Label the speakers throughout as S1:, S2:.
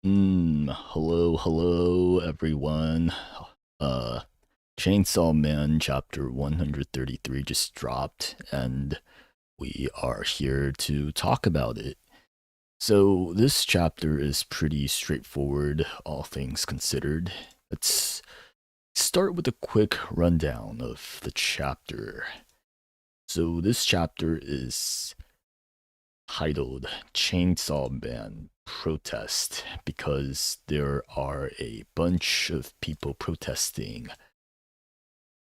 S1: Hello everyone. Uh, Chainsaw Man chapter 133 just dropped, and we are here to talk about it. So, this chapter is pretty straightforward, all things considered. Let's start with a quick rundown of the chapter. So, this chapter is titled Chainsaw Man Protest because there are a bunch of people protesting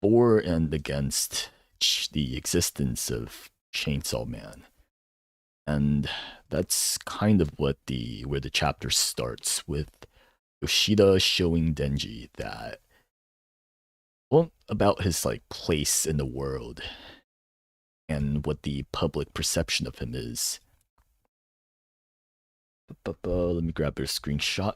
S1: for and against the existence of Chainsaw Man. And that's kind of what the where the chapter starts with Yoshida showing Denji that well about his like place in the world and what the public perception of him is. Let me grab a screenshot.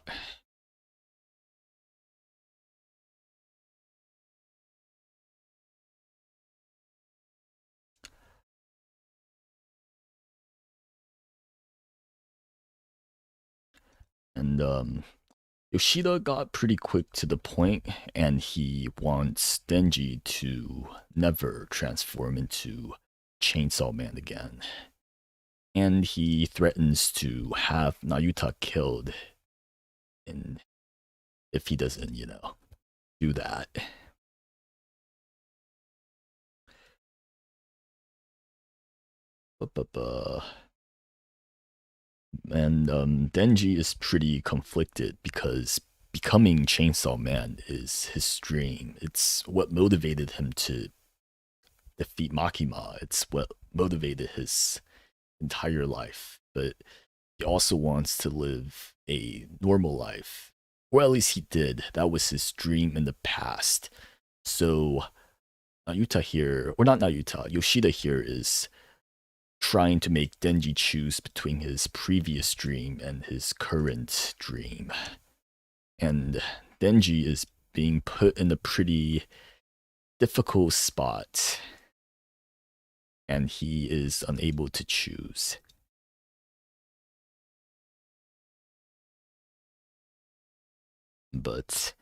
S1: And Yoshida got pretty quick to the point, and he wants Denji to never transform into Chainsaw Man again. And he threatens to have Nayuta killed in, if he doesn't, do that. And Denji is pretty conflicted because becoming Chainsaw Man is his dream. It's what motivated him to defeat Makima. It's what motivated his entire life. But he also wants to live a normal life. Or at least he did. That was his dream in the past. So Nayuta here, or not Nayuta, Yoshida here is trying to make Denji choose between his previous dream and his current dream. And Denji is being put in a pretty difficult spot, and he is unable to choose. But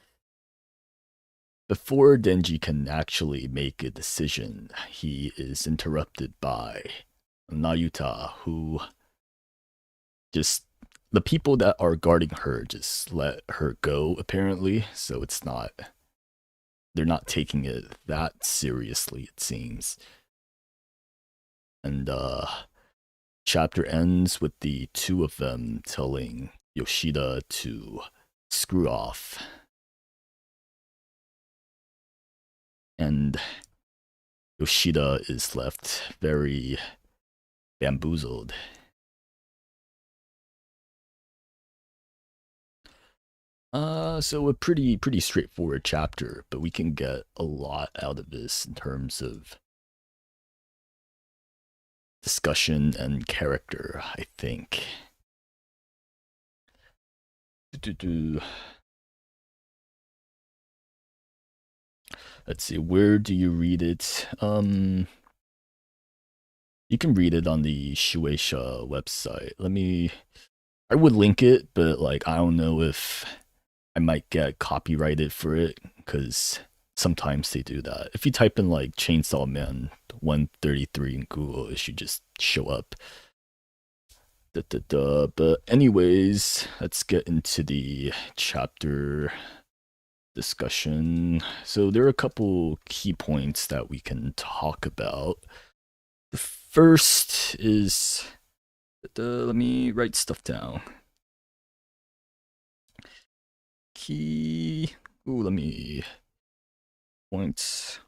S1: before Denji can actually make a decision, he is interrupted by Nayuta, who just the people that are guarding her just let her go apparently, so they're not taking it that seriously, it seems. And chapter ends with the two of them telling Yoshida to screw off. And Yoshida is left very bamboozled. So a pretty straightforward chapter, but we can get a lot out of this in terms of discussion and character, I think. Let's see, where do you read it? You can read it on the Shueisha website. I would link it, but like I don't know if I might get copyrighted for it because sometimes they do that. If you type in like Chainsaw Man 133 in Google, it should just show up. But anyways, let's get into the chapter discussion. So there are a couple key points that we can talk about. The first is let me write stuff down. Key. Ooh, let me point.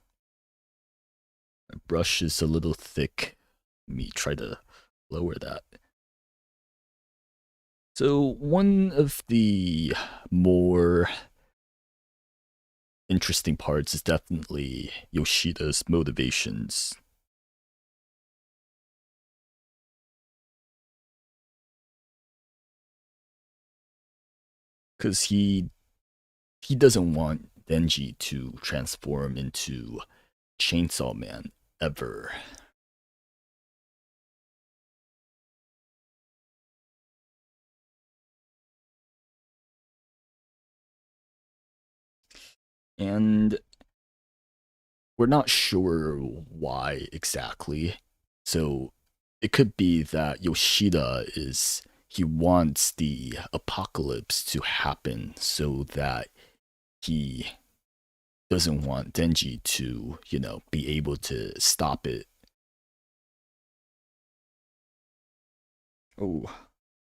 S1: My brush is a little thick. Let me try to lower that. So one of the more interesting parts is definitely Yoshida's motivations. Because he doesn't want Denji to transform into Chainsaw Man ever. And we're not sure why exactly. So it could be that Yoshida is he wants the apocalypse to happen so that he doesn't want Denji to, be able to stop it. Oh,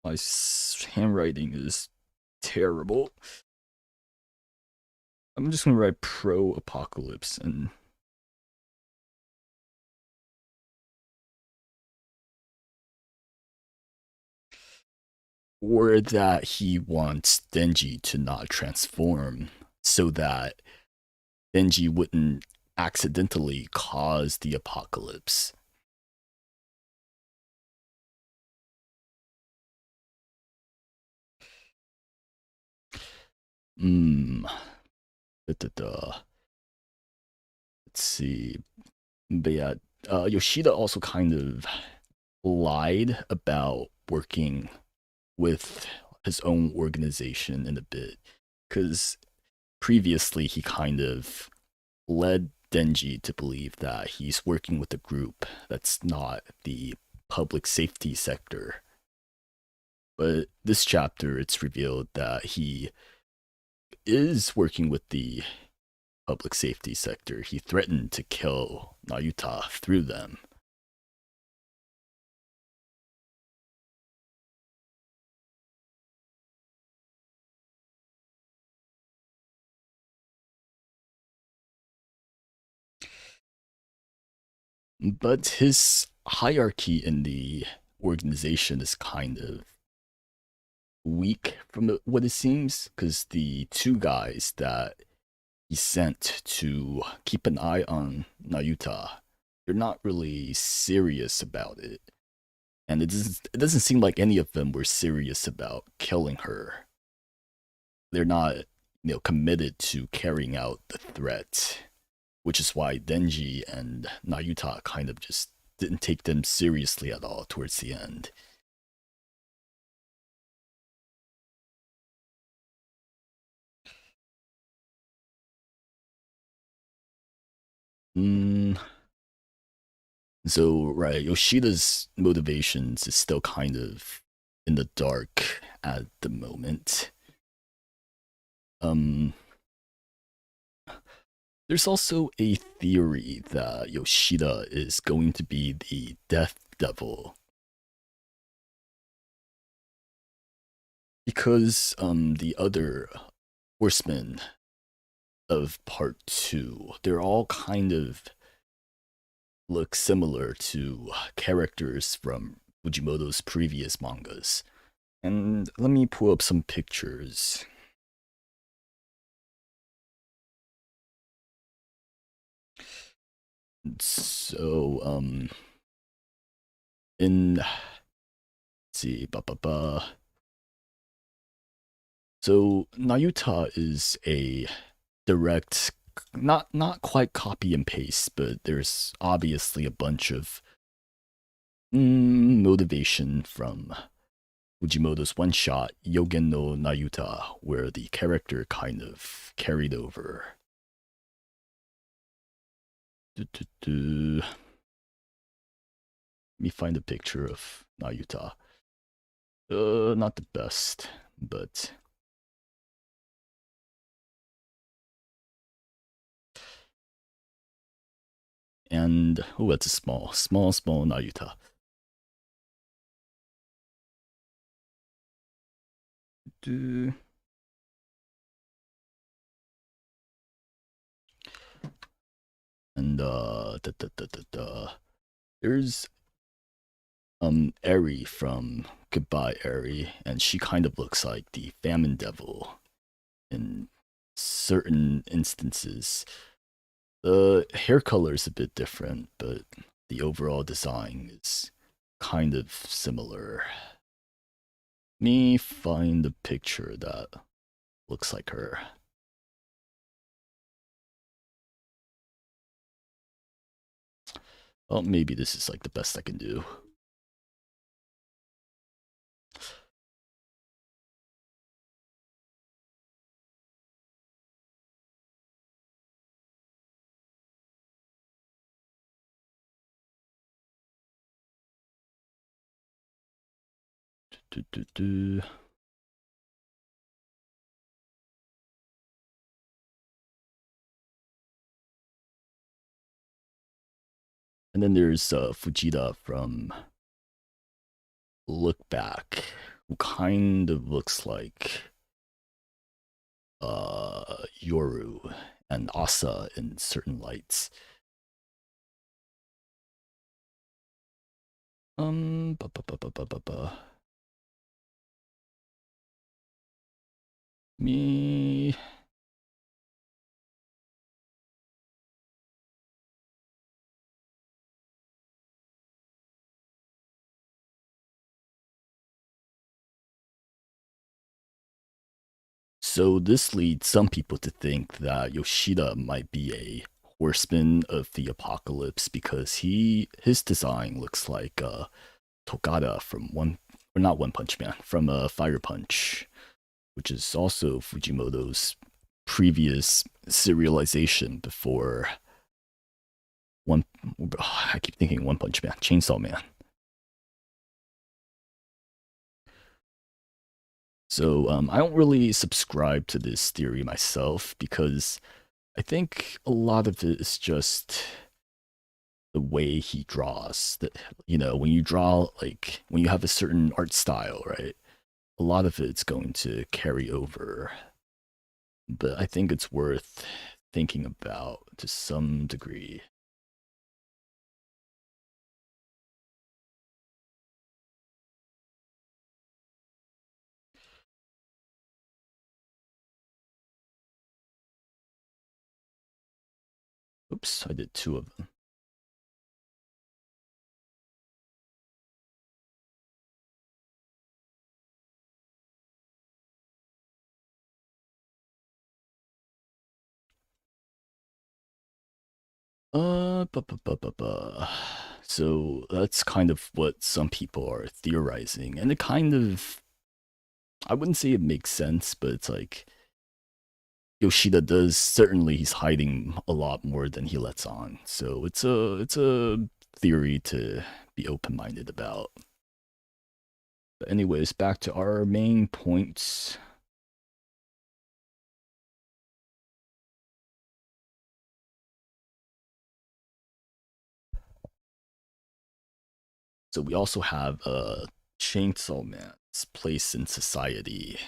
S1: my handwriting is terrible. I'm just gonna write pro apocalypse and or that he wants Denji to not transform so that Denji wouldn't accidentally cause the apocalypse. Hmm. Da-da-da. Let's see. But yeah, Yoshida also kind of lied about working with his own organization in a bit. Because previously he kind of led Denji to believe that he's working with a group that's not the public safety sector. But this chapter, it's revealed that he is working with the public safety sector. He threatened to kill Nayuta through them. But his hierarchy in the organization is kind of weak from what it seems, because the two guys that he sent to keep an eye on Nayuta, they're not really serious about it. And it doesn't seem like any of them were serious about killing her. They're not, committed to carrying out the threat, which is why Denji and Nayuta kind of just didn't take them seriously at all towards the end. Mm, so right, Yoshida's motivations is still kind of in the dark at the moment. Um, there's also a theory that Yoshida is going to be the Death Devil because the other horsemen of part two, they're all kind of look similar to characters from Fujimoto's previous mangas. And let me pull up some pictures. So, in let's see, So Nayuta is a direct, not quite copy and paste, but there's obviously a bunch of motivation from Fujimoto's one shot Yogen no Nayuta, where the character kind of carried over. Let me find a picture of Nayuta. Not the best, but and oh, that's a small Nayuta. And there's Eri from Goodbye Eri, and she kind of looks like the Famine Devil in certain instances. The hair color is a bit different, but the overall design is kind of similar. Me find a picture that looks like her. Well, maybe this is like the best I can do. do. And then there's Fujita from Look Back, who kind of looks like Yoru and Asa in certain lights. Ba, ba, ba, ba, ba, ba, ba. Me. So this leads some people to think that Yoshida might be a horseman of the apocalypse because his design looks like Togata from or not One Punch Man, from Fire Punch, which is also Fujimoto's previous serialization before one. I keep thinking One Punch Man, Chainsaw Man. So I don't really subscribe to this theory myself because I think a lot of it is just the way he draws. That when you draw, like when you have a certain art style, right? A lot of it's going to carry over. But I think it's worth thinking about to some degree. Oops, I did two of them. So that's kind of what some people are theorizing, and it kind of, I wouldn't say it makes sense, but it's like Yoshida does, certainly he's hiding a lot more than he lets on. So it's a theory to be open minded about. But anyways, back to our main points. So we also have Chainsaw Man's place in society.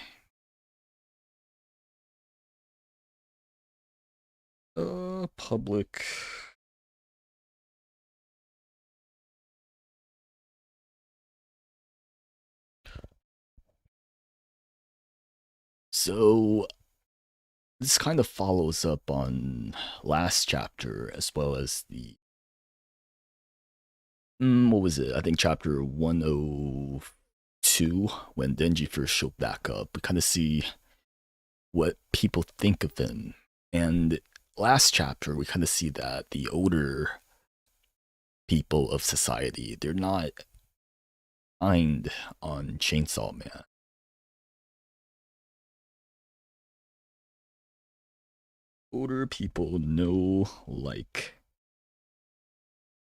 S1: Public. So this kind of follows up on last chapter as well as the what was it? I think chapter 102 when Denji first showed back up. We kind of see what people think of him. And last chapter we kind of see that the older people of society, they're not kind on Chainsaw Man. Older people know like,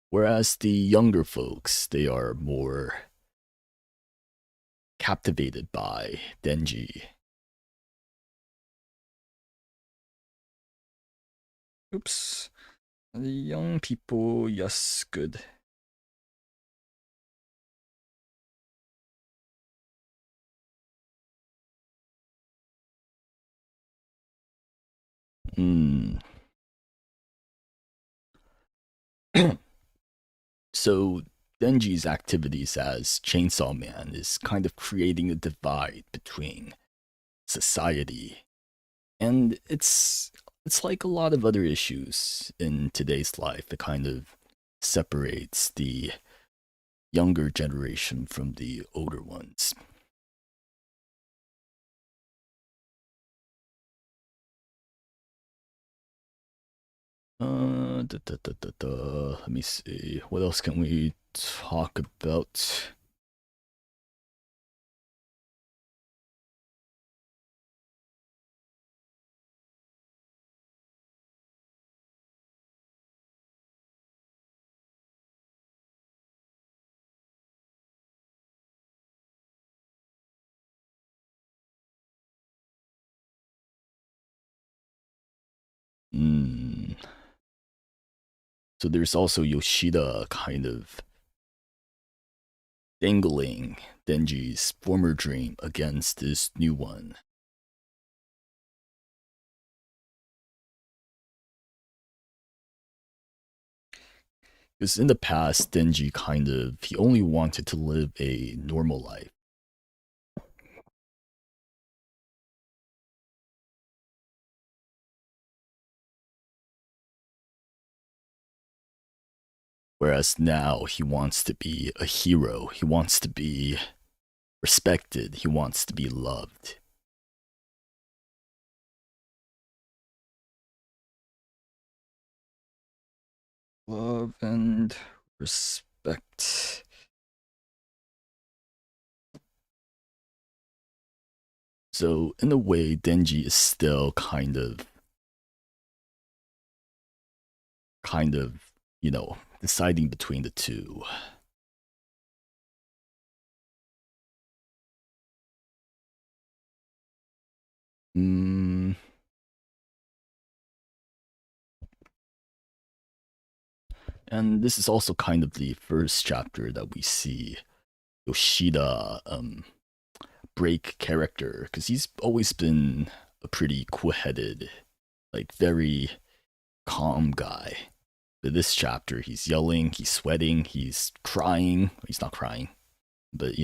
S1: whereas the younger folks, they are more captivated by Denji. Oops. The young people, yes, good. Hmm. So Denji's activities as Chainsaw Man is kind of creating a divide between society, and it's like a lot of other issues in today's life. It kind of separates the younger generation from the older ones. Let me see. What else can we talk about? Mm. So there's also Yoshida kind of dangling Denji's former dream against this new one. Because in the past, Denji he only wanted to live a normal life. Whereas now he wants to be a hero. He wants to be respected. He wants to be loved. Love and respect. So in a way, Denji is still kind of, deciding between the two. Mm, and this is also kind of the first chapter that we see Yoshida break character because he's always been a pretty cool-headed, like very calm guy. But this chapter, he's yelling, he's sweating, he's crying. He's not crying, but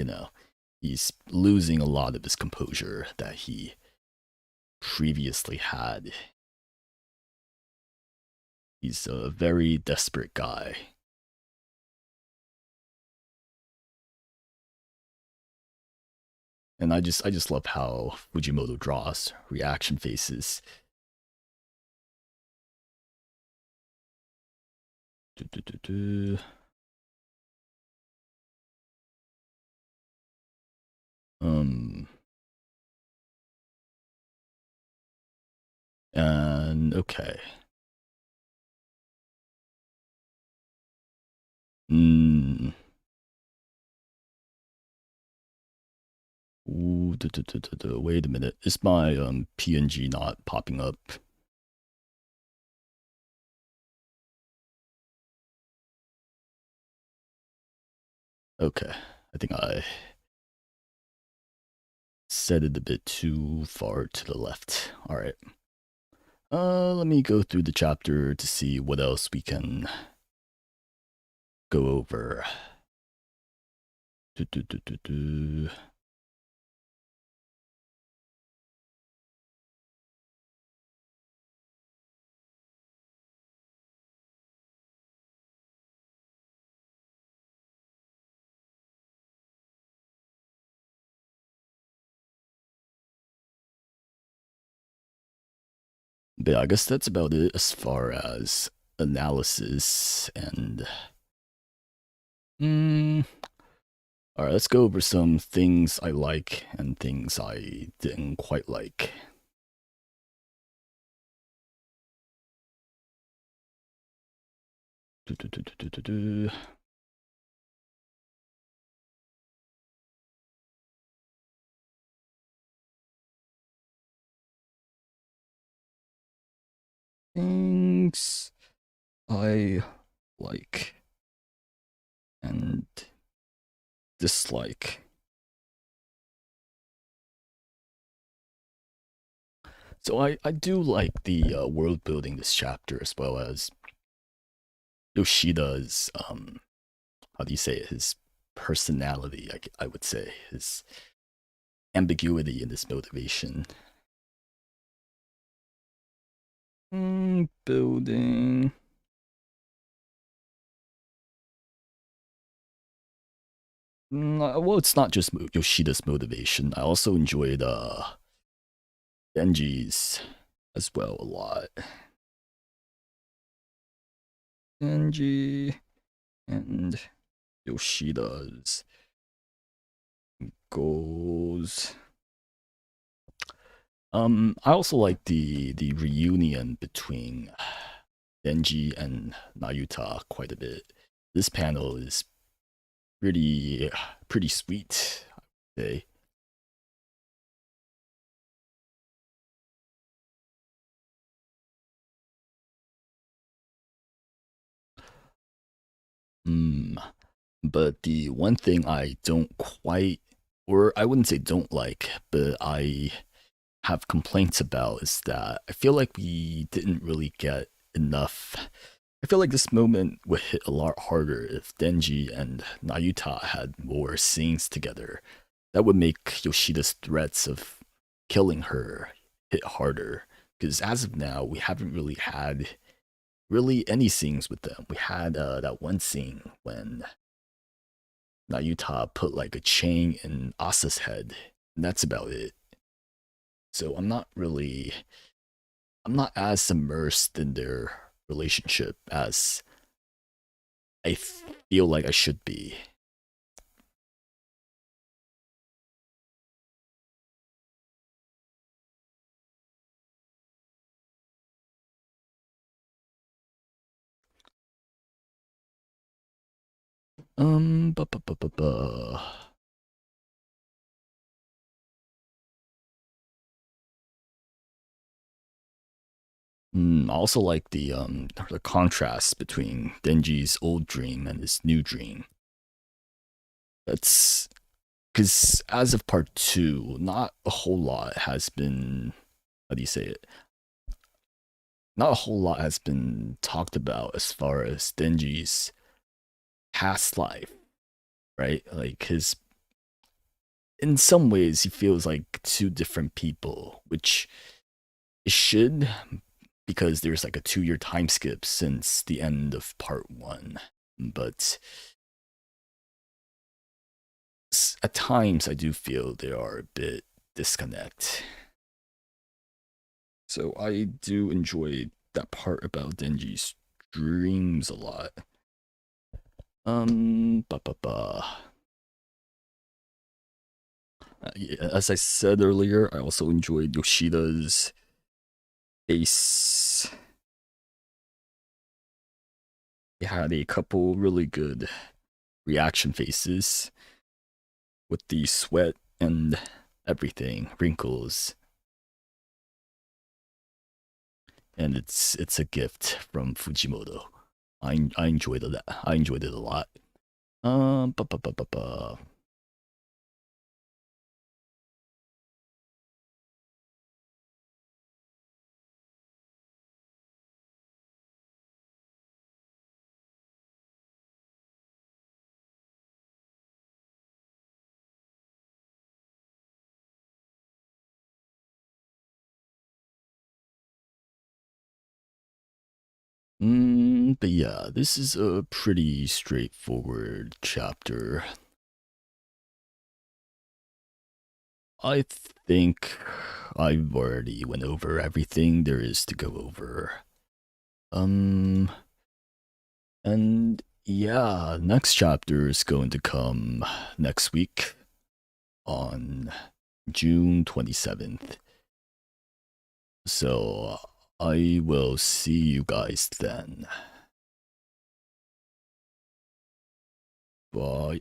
S1: he's losing a lot of his composure that he previously had. He's a very desperate guy. And I just love how Fujimoto draws reaction faces. Do, do, do, do. Um, and okay. Mm. Ooh, wait a minute. Is my PNG not popping up? Okay. I think I set it a bit too far to the left. All right. Let me go through the chapter to see what else we can go over. Do, do, do, do, do. But yeah, I guess that's about it as far as analysis and. Mm, all right, let's go over some things I like and things I didn't quite like. Do, do, do, do, do, do. Things I like and dislike. So I do like the world building this chapter as well as Yoshida's how do you say it? His personality, I would say his ambiguity in his motivation. Building. Well, it's not just Yoshida's motivation. I also enjoyed Denji's as well a lot. Denji and Yoshida's goals. I also like the reunion between Denji and Nayuta quite a bit. This panel is pretty sweet, I would say. Hmm. But the one thing I don't quite, or I wouldn't say don't like, but I have complaints about is that I feel like we didn't really get enough. I feel like this moment would hit a lot harder if Denji and Nayuta had more scenes together. That would make Yoshida's threats of killing her hit harder. Because as of now, we haven't really had really any scenes with them. We had that one scene when Nayuta put like a chain in Asa's head, and that's about it. So I'm not as immersed in their relationship as I feel like I should be. Ba ba ba ba ba. I also like the contrast between Denji's old dream and his new dream. That's because as of part two, not a whole lot has been, how do you say it? Not a whole lot has been talked about as far as Denji's past life, right? Like his, in some ways, he feels like two different people, which it should, because there's like a 2 year time skip since the end of part one. But at times, I do feel they are a bit disconnect. So I do enjoy that part about Denji's dreams a lot. Ba ba ba. Yeah, as I said earlier, I also enjoyed Yoshida's face. He had a couple really good reaction faces with the sweat and everything, wrinkles, and it's a gift from Fujimoto. I enjoyed that. I enjoyed it a lot. Ba ba ba ba ba. But yeah, this is a pretty straightforward chapter. I think I've already went over everything there is to go over. Um, and yeah, next chapter is going to come next week on June 27th. So I will see you guys then. Bye.